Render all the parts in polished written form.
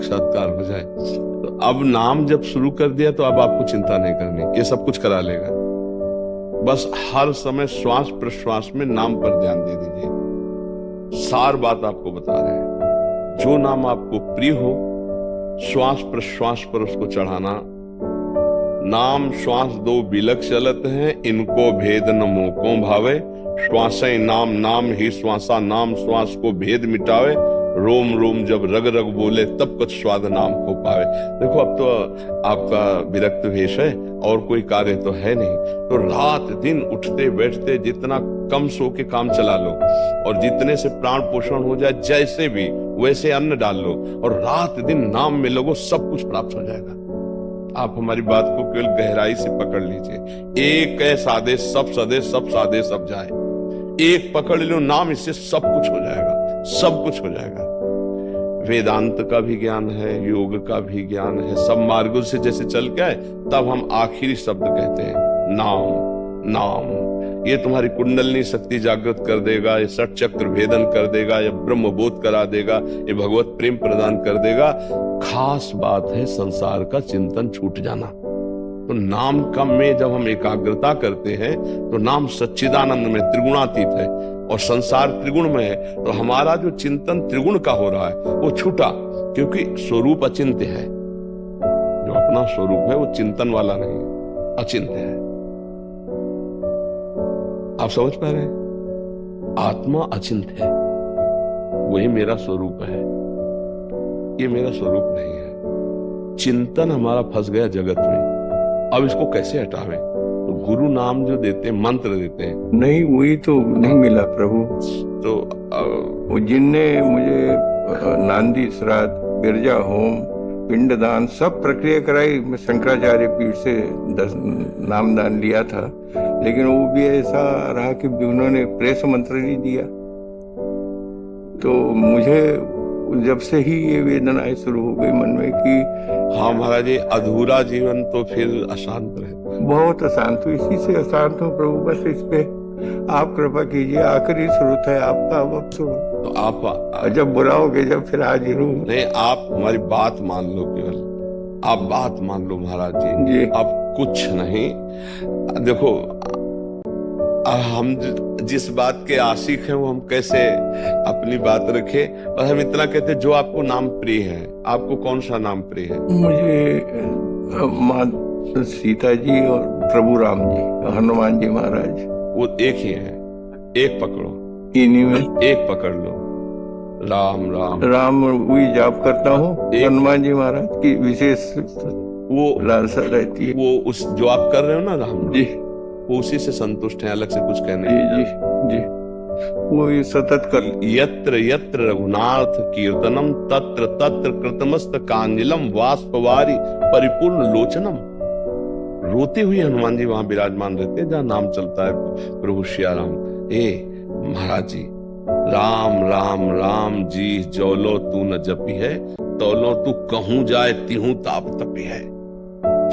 साक्षात्कार हो जाए। तो अब नाम जब शुरू कर दिया तो अब आपको चिंता नहीं करनी, ये सब कुछ करा लेगा। बस हर समय श्वास प्रश्वास में नाम पर ध्यान दे दीजिए। सार बात आपको बता रहे हैं, जो नाम आपको प्रिय हो श्वास प्रश्वास पर उसको चढ़ाना। नाम श्वास दो बिलक चलत हैं, इनको भेद न मोको भावे। श्वासें नाम नाम ही श्वासा, नाम श्वास को भेद मिटावे। रोम रोम जब रग रग बोले, तब कुछ स्वाद नाम को पावे। देखो अब तो आपका विरक्त भेष है और कोई कार्य तो है नहीं, तो रात दिन उठते बैठते जितना कम सो के काम चला लो और जितने से प्राण पोषण हो जाए, जैसे भी वैसे अन्न डाल लो और रात दिन नाम में लगो, सब कुछ प्राप्त हो जाएगा। आप हमारी बात को केवल गहराई से पकड़ लीजिए। एक है सादे सब सदे, सब सादे सब जाए। एक पकड़ लो नाम, इससे सब कुछ हो जाएगा, सब कुछ हो जाएगा। वेदांत का भी ज्ञान है, योग का भी ज्ञान है, सब मार्गों से जैसे चल के आए, तब हम आखिरी शब्द कहते हैं नाम। नाम ये तुम्हारी कुंडलनी शक्ति जागृत कर देगा, ये षट चक्र भेदन कर देगा, ये ब्रह्म बोध करा देगा, ये भगवत प्रेम प्रदान कर देगा। खास बात है संसार का चिंतन छूट जाना। तो नाम का में जब हम एकाग्रता करते हैं तो नाम सच्चिदानंद में त्रिगुणातीत है और संसार त्रिगुण में है, तो हमारा जो चिंतन त्रिगुण का हो रहा है वो छूटा, क्योंकि स्वरूप अचिंत्य है। जो अपना स्वरूप है वो चिंतन वाला नहीं है, अचिंत्य है। आप समझ पा रहे हैं? आत्मा अचिंत्य है, वही मेरा स्वरूप है, ये मेरा स्वरूप नहीं है। चिंतन हमारा फंस गया जगत में, अब इसको कैसे हटावें? तो गुरु नाम जो देते हैं, मंत्र देते हैं, नहीं वही तो नहीं मिला प्रभु। तो वो जिनने मुझे नांदी श्राद्ध, बिरजा होम, पिंडदान सब प्रक्रिया कराई, मैं शंकराचार्य पीठ से 10 नामदान लिया था, लेकिन वो भी ऐसा रहा कि उन्होंने प्रेस मंत्र नहीं दिया। तो मुझे जब से ही ये वेदनाएं शुरू हो गई मन में कि हाँ महाराज जी, अधूरा जीवन तो फिर अशांत रहता है। बहुत अशांत हूँ, इसी से अशांत हूँ प्रभु। बस इस पे आप कृपा कीजिए, आखिरी स्रोत है आपका। अब तो आप जब बुलाओगे जब फिर हाजिर हूँ। नहीं, आप हमारी बात मान लो, केवल आप बात मान लो महाराज जी। आप कुछ नहीं, देखो हम जिस बात के आशिक हैं वो हम कैसे अपनी बात रखें, और हम इतना कहते जो आपको नाम प्रिय है। आपको कौन सा नाम प्रिय है? मुझे माँ सीता जी और प्रभु राम जी, हनुमान जी महाराज, वो एक ही है। एक पकड़ो, इन्हीं में एक पकड़ लो। राम राम राम वही जाप करता हूँ। हनुमान जी महाराज की विशेष वो लालसा रहती है। वो उस जो आप कर रहे हो ना राम जी, वो उसी से संतुष्ट है, अलग से कुछ कहने जी जी, वो ये सतत कर। यत्र यत्र रघुनाथ कीर्तनम, तत्र तत्र कृतमस्त कांजलम, वाष्पवारी परिपूर्ण लोचनम। रोते हुए हनुमान जी वहां विराजमान रहते हैं जहां नाम चलता है प्रभु श्री राम। महाराज जी, राम राम राम जी जौलो तू न जपी है, तौलो तू कहूं जाए तिहूं ताप तपी है।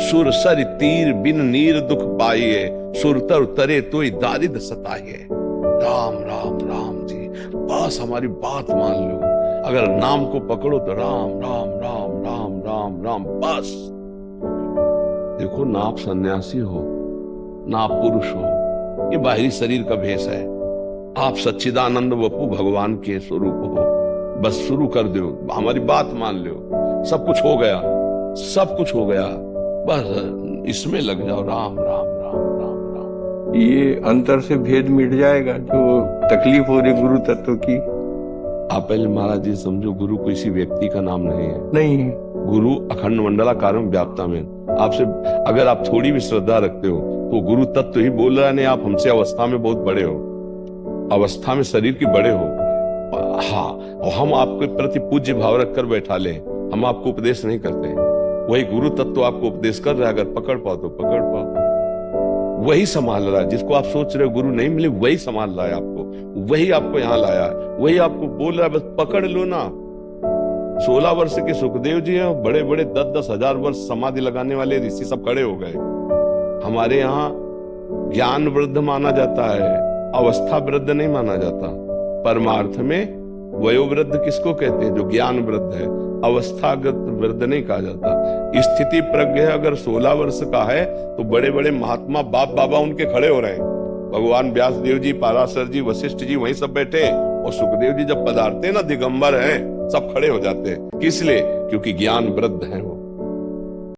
सुर सर तीर बिन नीर दुख पाइए, सुरतर तरे तो दारिद सताइए। राम राम राम जी, बस हमारी बात मान लो। अगर नाम को पकड़ो तो राम राम राम राम राम राम, बस। देखो, ना आप सन्यासी हो ना आप पुरुष हो, ये बाहरी शरीर का भेष है। आप सच्चिदानंद वपु भगवान के स्वरूप हो। बस शुरू कर दो, हमारी बात मान लो, सब कुछ हो गया, सब कुछ हो गया। बस इसमें लग जाओ, राम राम राम राम राम। ये अंतर से भेद मिट जाएगा जो तकलीफ हो रही गुरु तत्व की। आप पहले महाराज जी समझो, गुरु किसी व्यक्ति का नाम नहीं है। नहीं, गुरु अखंड मंडलाकारं व्याप्तमेन। आपसे अगर आप थोड़ी भी श्रद्धा रखते हो तो गुरु तत्व ही बोल रहा है। नहीं, आप हमसे अवस्था में बहुत बड़े हो, अवस्था में शरीर की बड़े हो। हाँ, और हम आपके प्रति पूज्य भाव रखकर बैठा ले, हम आपको उपदेश नहीं करते। वही गुरु तत्व आपको उपदेश कर रहा है, अगर पकड़ पाओ तो पकड़ पाओ। वही संभाल रहा है, जिसको आप सोच रहे हो गुरु नहीं मिले, वही संभाल रहा है आपको, वही आपको यहाँ लाया है, वही आपको बोल रहा है, बस पकड़ लो ना। 16 वर्ष के सुखदेव जी हैं, बड़े बड़े 10-10 हजार वर्ष समाधि लगाने वाले ऋषि सब खड़े हो गए। हमारे यहाँ ज्ञान वृद्ध माना जाता है, अवस्था वृद्ध नहीं माना जाता। परमार्थ में वयोवृद्ध किसको कहते हैं? जो ज्ञान वृद्ध है। अवस्थागत वृद्ध नहीं कहा जाता। स्थिति प्रज्ञ अगर 16 वर्ष का है तो बड़े बड़े महात्मा बाप बाबा उनके खड़े हो रहे हैं। भगवान व्यास देव जी, पाराशर जी, वशिष्ठ जी वहीं सब बैठे हैं, और सुखदेव जी जब पधारते हैं ना, दिगंबर हैं, सब खड़े हो जाते हैं। किस लिए? क्योंकि ज्ञान वृद्ध हैं वो।